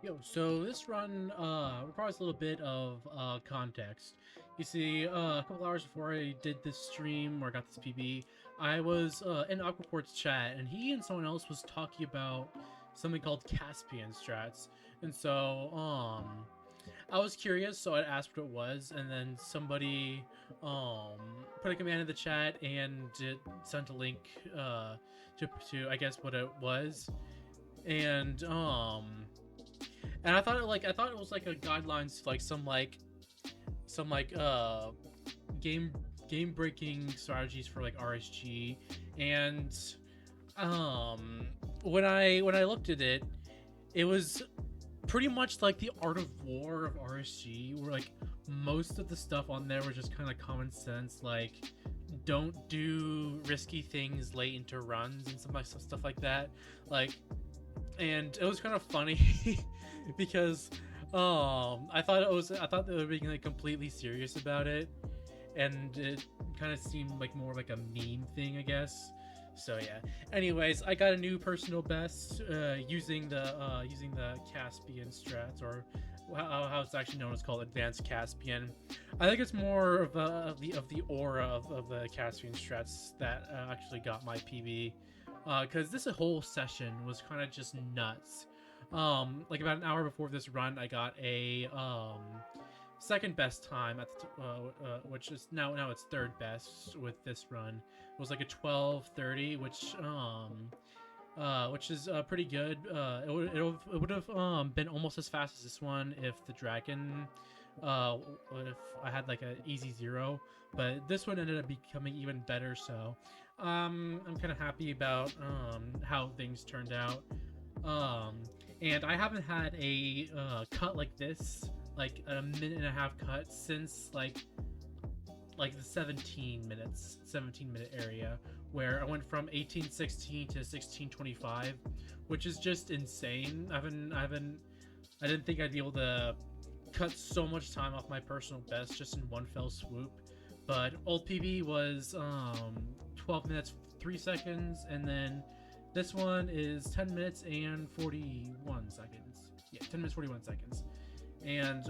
Yo, so this run requires a little bit of context. You see, a couple hours before I did this stream or got this PB, I was in Aquaport's chat, and he and someone else was talking about something called Caspian strats. And so, I was curious, so I asked what it was, and then somebody put a command in the chat and it sent a link to I guess what it was. And I thought it was like a guidelines, like some game breaking strategies for like RSG. And when I looked at it, it was pretty much like the Art of War of RSG, where like most of the stuff on there was just kind of common sense, like don't do risky things late into runs and stuff like that. Like, and it was kind of funny because I thought they were being like completely serious about it, and it kind of seemed like more like a meme thing, I guess. So yeah. Anyways, I got a new personal best using the Caspian strats, or how it's actually known as called Advanced Caspian. I think it's more of the aura of the Caspian strats that actually got my PB. Because this whole session was kind of just nuts. Like about an hour before this run, I got a second best time at the which is now it's third best with this run. It was like a 12:30, which is pretty good. It would have been almost as fast as this one if the dragon if I had like an easy zero, but this one ended up becoming even better. So I'm kind of happy about how things turned out. And I haven't had a cut like this, like a minute and a half cut, since the 17 minute area, where I went from 18:16 to 16:25, which is just insane. I didn't think I'd be able to cut so much time off my personal best just in one fell swoop. But old PB was 12 minutes 3 seconds, and then this one is 10 minutes and 41 seconds. Yeah, 10 minutes 41 seconds. And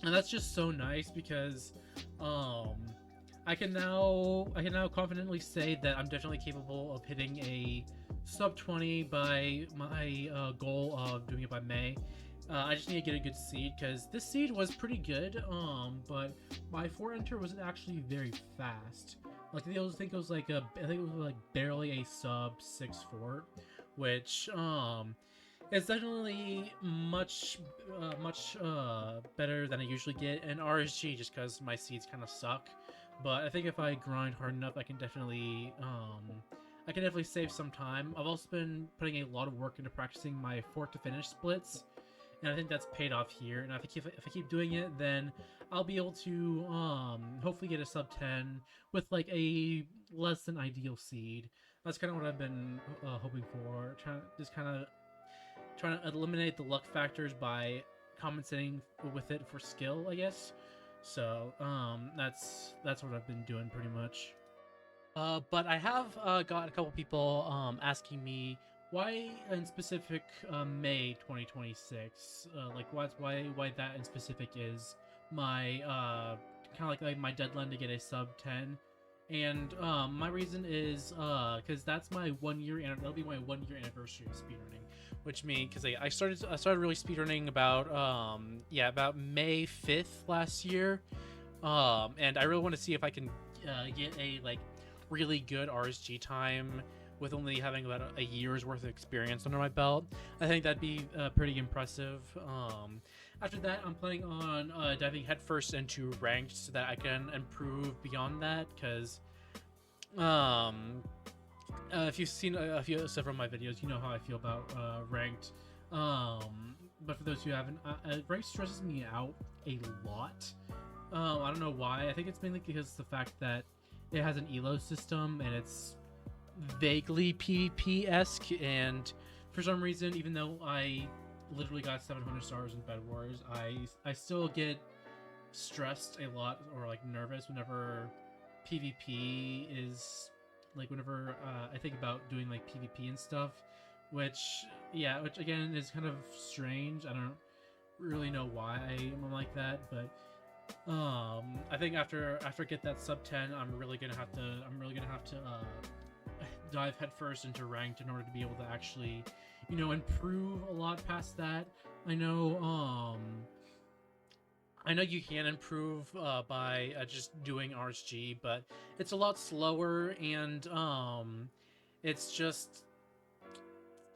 that's just so nice because I can now confidently say that I'm definitely capable of hitting a sub 20 by my goal of doing it by May. I just need to get a good seed, because this seed was pretty good, but my 4 enter wasn't actually very fast. Like, I think it was like barely a sub 6-4, which it's definitely much better than I usually get in RSG, just because my seeds kind of suck. But I think if I grind hard enough, I can definitely save some time. I've also been putting a lot of work into practicing my fort to finish splits, and I think that's paid off here. And I think if I keep doing it, then I'll be able to hopefully get a sub 10 with like a less than ideal seed. That's kind of what I've been hoping for. Trying to eliminate the luck factors by compensating with it for skill, I guess. So that's what I've been doing pretty much. But I have got a couple people asking me why in specific May 2026. Like why that in specific is my kind of like my deadline to get a sub 10. And my reason is because that's my 1 year, and that'll be my 1 year anniversary of speedrunning, which means because I started really speedrunning about about May 5th last year, and I really want to see if I can get a like really good RSG time with only having about a year's worth of experience under my belt. I think that'd be pretty impressive. After that, I'm planning on diving headfirst into ranked so that I can improve beyond that, because if you've seen several of my videos, you know how I feel about ranked. But for those who haven't, ranked stresses me out a lot. I don't know why. I think it's mainly because of the fact that it has an elo system and it's vaguely PvP-esque, and for some reason, even though I literally got 700 stars in Bed Wars, I still get stressed a lot, or like nervous whenever PvP is like whenever I think about doing like PvP and stuff, which yeah, which again is kind of strange. I don't really know why I'm like that, but I think after I get that sub 10, I'm really gonna have to dive headfirst into ranked in order to be able to actually, improve a lot past that. I know I know you can improve by just doing RSG, but it's a lot slower, and it's just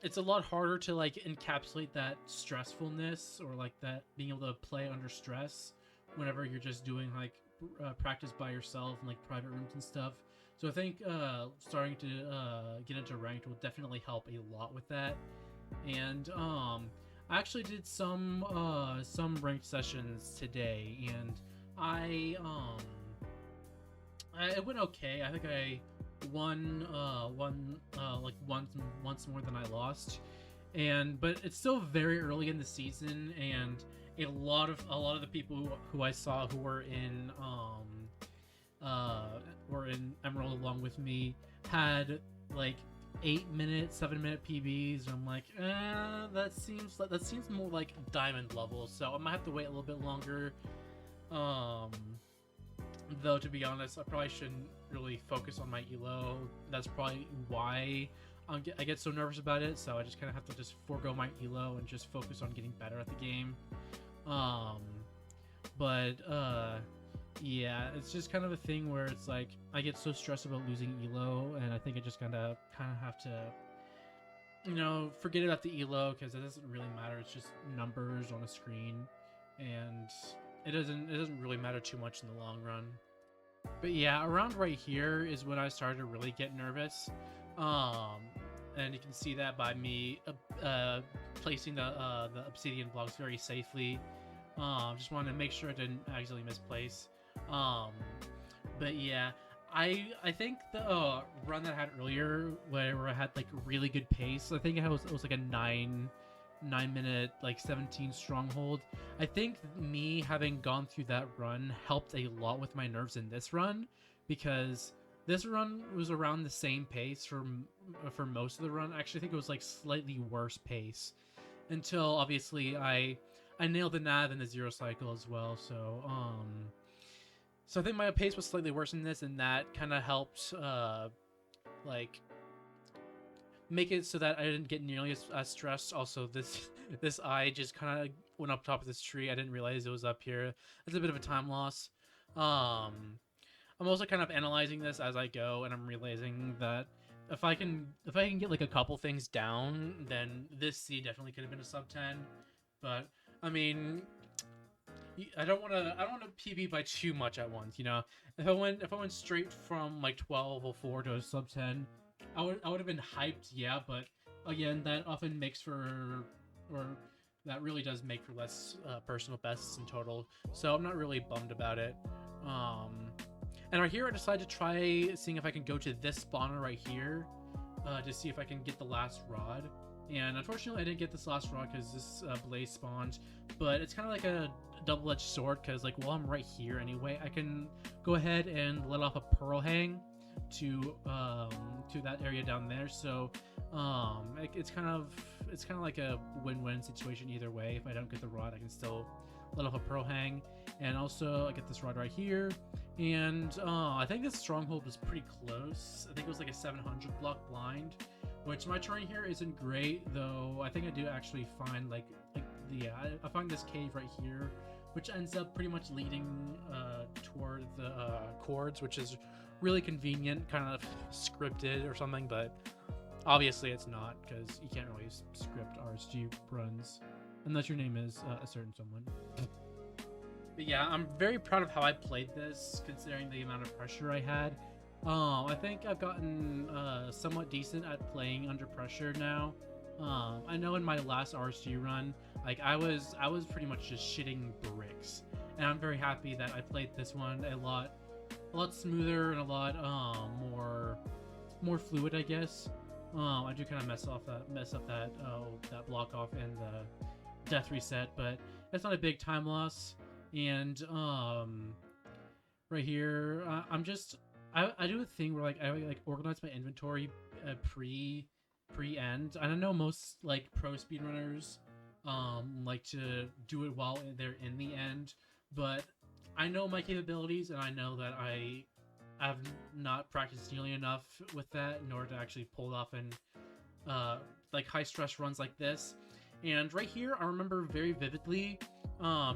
it's a lot harder to like encapsulate that stressfulness, or like that being able to play under stress whenever you're just doing like practice by yourself and like private rooms and stuff. So I think starting to get into ranked will definitely help a lot with that. And I actually did some ranked sessions today, and I it went okay. I think I won like once more than I lost, and but it's still very early in the season, and a lot of the people who I saw who were in Emerald along with me had like 8-minute, 7-minute PBs, and I'm like, that seems more like diamond level, so I might have to wait a little bit longer. Um, though to be honest, I probably shouldn't really focus on my elo. That's probably why I get so nervous about it. So I just kind of have to just forego my elo and just focus on getting better at the game. Um, but yeah, it's just kind of a thing where it's like I get so stressed about losing elo, and I think I just kind of have to, forget about the elo, because it doesn't really matter. It's just numbers on a screen, and it doesn't really matter too much in the long run. But yeah, around right here is when I started to really get nervous. Um, and you can see that by me placing the obsidian blocks very safely. Just wanted to make sure I didn't accidentally misplace. Um, but yeah, I think the run that I had earlier, where I had like really good pace, I think it was like a 9 minute, like 17 stronghold. I think me having gone through that run helped a lot with my nerves in this run, because this run was around the same pace for most of the run. Actually, I think it was like slightly worse pace until obviously I nailed the nav and the zero cycle as well. So I think my pace was slightly worse in this, and that kind of helped like make it so that I didn't get nearly as stressed. Also, this eye just kind of went up top of this tree. I didn't realize it was up here. It's a bit of a time loss. I'm also kind of analyzing this as I go, and I'm realizing that if I can get like a couple things down, then this C definitely could have been a sub 10. But I mean, I don't want to PB by too much at once. If I went straight from like 1204 to a sub 10, I would have been hyped, yeah. But again, that often makes for, or that really does make for less personal bests in total. So I'm not really bummed about it. And right here, I decided to try seeing if I can go to this spawner right here to see if I can get the last rod. And unfortunately, I didn't get this last rod because this blaze spawned. But it's kind of like a double-edged sword, because like while I'm right here anyway, I can go ahead and let off a pearl hang to that area down there. So it's kind of like a win-win situation either way. If I don't get the rod, I can still let off a pearl hang, and also I get this rod right here. And I think this stronghold was pretty close. I think it was like a 700 block blind, which my terrain here isn't great, though. I think I do actually find I find this cave right here, which ends up pretty much leading toward the chords, which is really convenient, kind of scripted or something, but obviously it's not, because you can't really script RSG runs unless your name is a certain someone. But yeah, I'm very proud of how I played this, considering the amount of pressure I had. I think I've gotten somewhat decent at playing under pressure now. I know in my last RSG run, like I was pretty much just shitting bricks, and I'm very happy that I played this one a lot smoother and a lot more fluid, I guess. I do kind of mess up that block off and the death reset, but that's not a big time loss. And right here, I do a thing where like I like organize my inventory pre pre-end. I don't know, most like pro speedrunners like to do it while they're in the end, but I know my capabilities, and I know that I have not practiced nearly enough with that in order to actually pull it off in like high stress runs like this. And right here, I remember very vividly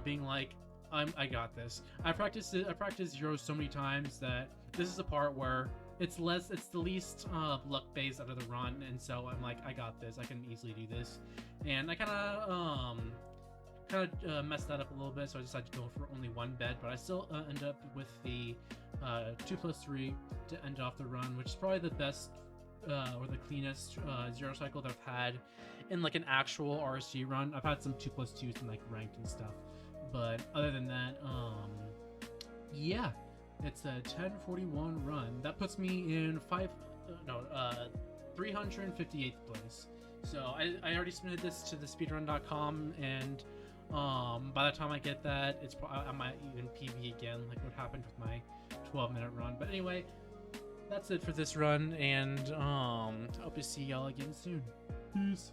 being like, I got this. I practiced Zero so many times that this is the part where it's the least luck based out of the run, and so I'm like, I got this. I can easily do this. And I kind of messed that up a little bit, so I decided to go for only one bed, but I still end up with the 2+3 to end off the run, which is probably the best or the cleanest zero cycle that I've had in like an actual RSG run. I've had some 2+2s in like ranked and stuff, but other than that, yeah, it's a 1041 run. That puts me in 358th place. So I already submitted this to the speedrun.com, and by the time I get that, it's I might even PB again, like what happened with my 12-minute run. But anyway, that's it for this run, and hope to see y'all again soon. Peace.